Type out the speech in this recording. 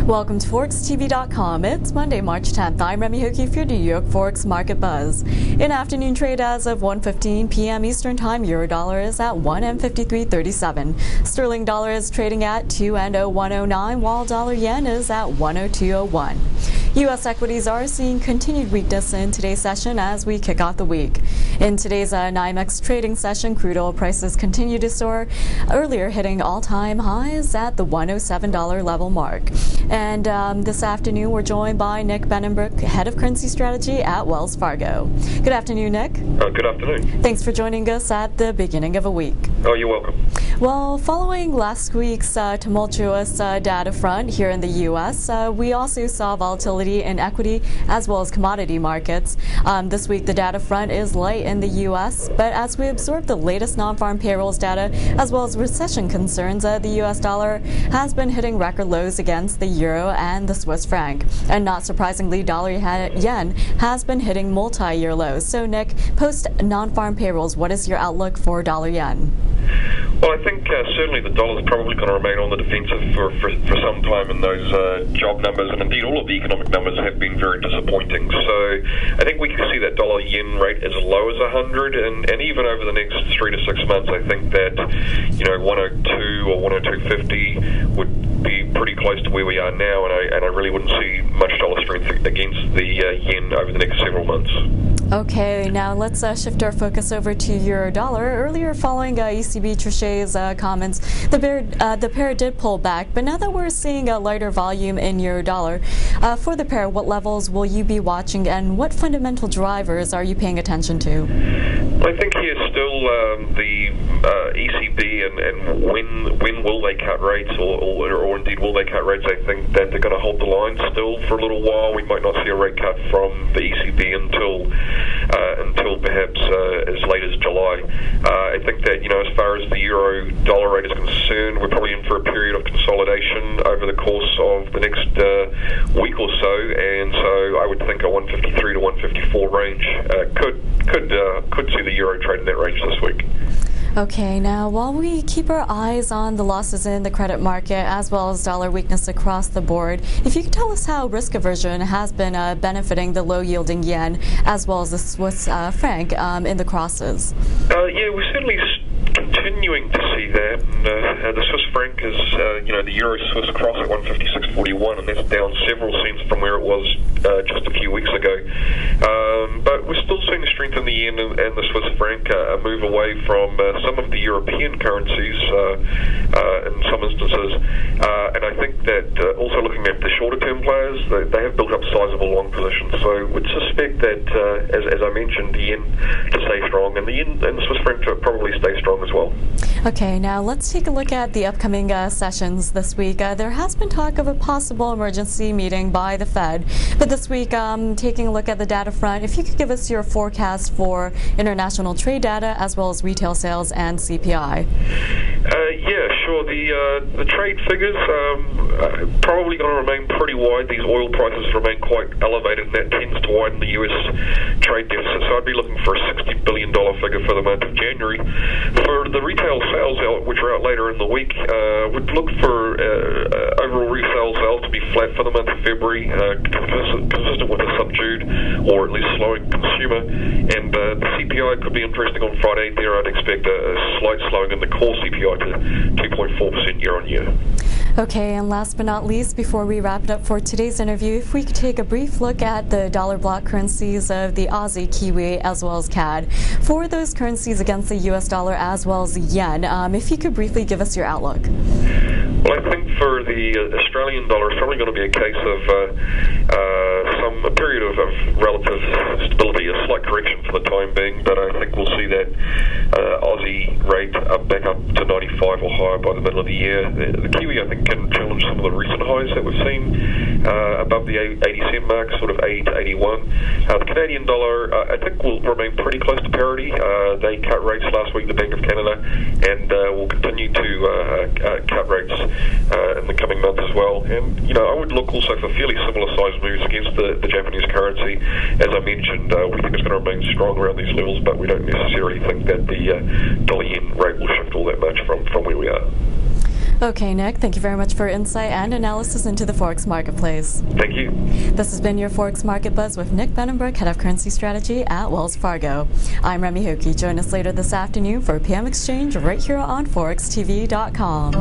Welcome to ForexTV.com. It's Monday, March 10th. I'm Remy Hokie for your New York Forex Market Buzz. In afternoon trade as of 1:15 p.m. Eastern Time, Eurodollar is at 1.5337. Sterling dollar is trading at 2.0109, while dollar yen is at 1.0201. U.S. equities are seeing continued weakness in today's session as we kick off the week. In today's NYMEX trading session, crude oil prices continue to soar, earlier hitting all-time highs at the $107 level mark. And this afternoon, we're joined by Nick Bennenbroek, Head of Currency Strategy at Wells Fargo. Good afternoon, Nick. Good afternoon. Thanks for joining us at the beginning of a week. Oh, you're welcome. Well, following last week's tumultuous data front here in the U.S., we also saw volatility in equity as well as commodity markets. This week, the data front is light in the U.S., but as we absorb the latest non-farm payrolls data as well as recession concerns, the U.S. dollar has been hitting record lows against the euro and the Swiss franc. And not surprisingly, dollar yen has been hitting multi-year lows. So, Nick, post non-farm payrolls, what is your outlook for dollar yen? Well, I think certainly the dollar is probably going to remain on the defensive for some time, and those job numbers and indeed all of the economic numbers have been very disappointing. So I think we can see that dollar yen rate as low as 100, and even over the next 3 to 6 months, I think that 102 or 102.50 would be pretty close to where we are now, and I really wouldn't see much dollar strength against the yen over the next several months. Okay, now let's shift our focus over to euro dollar. Earlier, following ECB Trichet's comments, the pair did pull back, but now that we're seeing a lighter volume in euro dollar, for the pair, what levels will you be watching, and what fundamental drivers are you paying attention to? Well, I think here still the ECB and when will they cut rates, or indeed will they cut rates? I think that they're going to hold the line still for a little while. We might not see a rate cut from the ECB until perhaps as late as July. I think that as far as the euro dollar rate is concerned, we're probably in for a period of consolidation over the course of the next week or so, and so I would think a 153 to 154 range could see the euro trade in that range this week. Okay, now while we keep our eyes on the losses in the credit market as well as dollar weakness across the board, if you could tell us how risk aversion has been benefiting the low-yielding yen as well as the Swiss franc in the crosses. Yeah, we're certainly continuing to see that. The Swiss franc is, the euro-Swiss cross at 156.41, and that's down several cents from where it was just a few weeks ago. But we're still seeing strength in the yen and the Swiss franc, a move away from some of the European currencies in some instances. And I think that also looking at the shorter-term players, they have built up sizable long positions. So we'd suspect that, as I mentioned, the yen to stay strong, and the yen and the Swiss franc to probably stay strong as well. Okay, now let's take a look at the upcoming sessions this week. There has been talk of a possible emergency meeting by the Fed, but this week, taking a look at the data front, if you could give us your forecast for international trade data as well as retail sales and CPI. Yeah, sure. The trade figures probably going to remain pretty wide. These oil prices remain quite elevated, and that tends to widen the U.S. trade deficit. So I'd be looking for a $60 billion figure for the month of January. For the retail sales, which are out later in the week, would look for overall retail sales to be flat for the month of February, consistent with a subdued or at least slowing consumer. And the CPI could be interesting on Friday. There I'd expect a slight slowing in the core CPI to 2.4% year on year. Okay, and last but not least, before we wrap it up for today's interview, if we could take a brief look at the dollar block currencies of the Aussie, Kiwi, as well as CAD. For those currencies against the U.S. dollar as well as the yen, if you could briefly give us your outlook. Well, I think for the Australian dollar, it's probably going to be a case of a period of relative stability, a slight correction for the time being, but I think we'll see that Aussie rate back up to 95 or higher by the middle of the year. The Kiwi, I think, can challenge some of the recent highs that we've seen above the 80-cent mark, sort of 80 to 81. The Canadian dollar, I think, will remain pretty close to parity. They cut rates last week, the Bank of Canada, and will continue to cut rates in the coming months as well. And, I would look also for fairly similar size moves against the Japanese currency. As I mentioned, we think it's going to remain strong around these levels, but we don't necessarily think that the dollar yen rate will shift all that much from where we are. Okay, Nick, thank you very much for insight and analysis into the Forex marketplace. Thank you. This has been your Forex Market Buzz with Nick Bennenbroek, Head of Currency Strategy at Wells Fargo. I'm Remy Hokie. Join us later this afternoon for PM Exchange right here on ForexTV.com.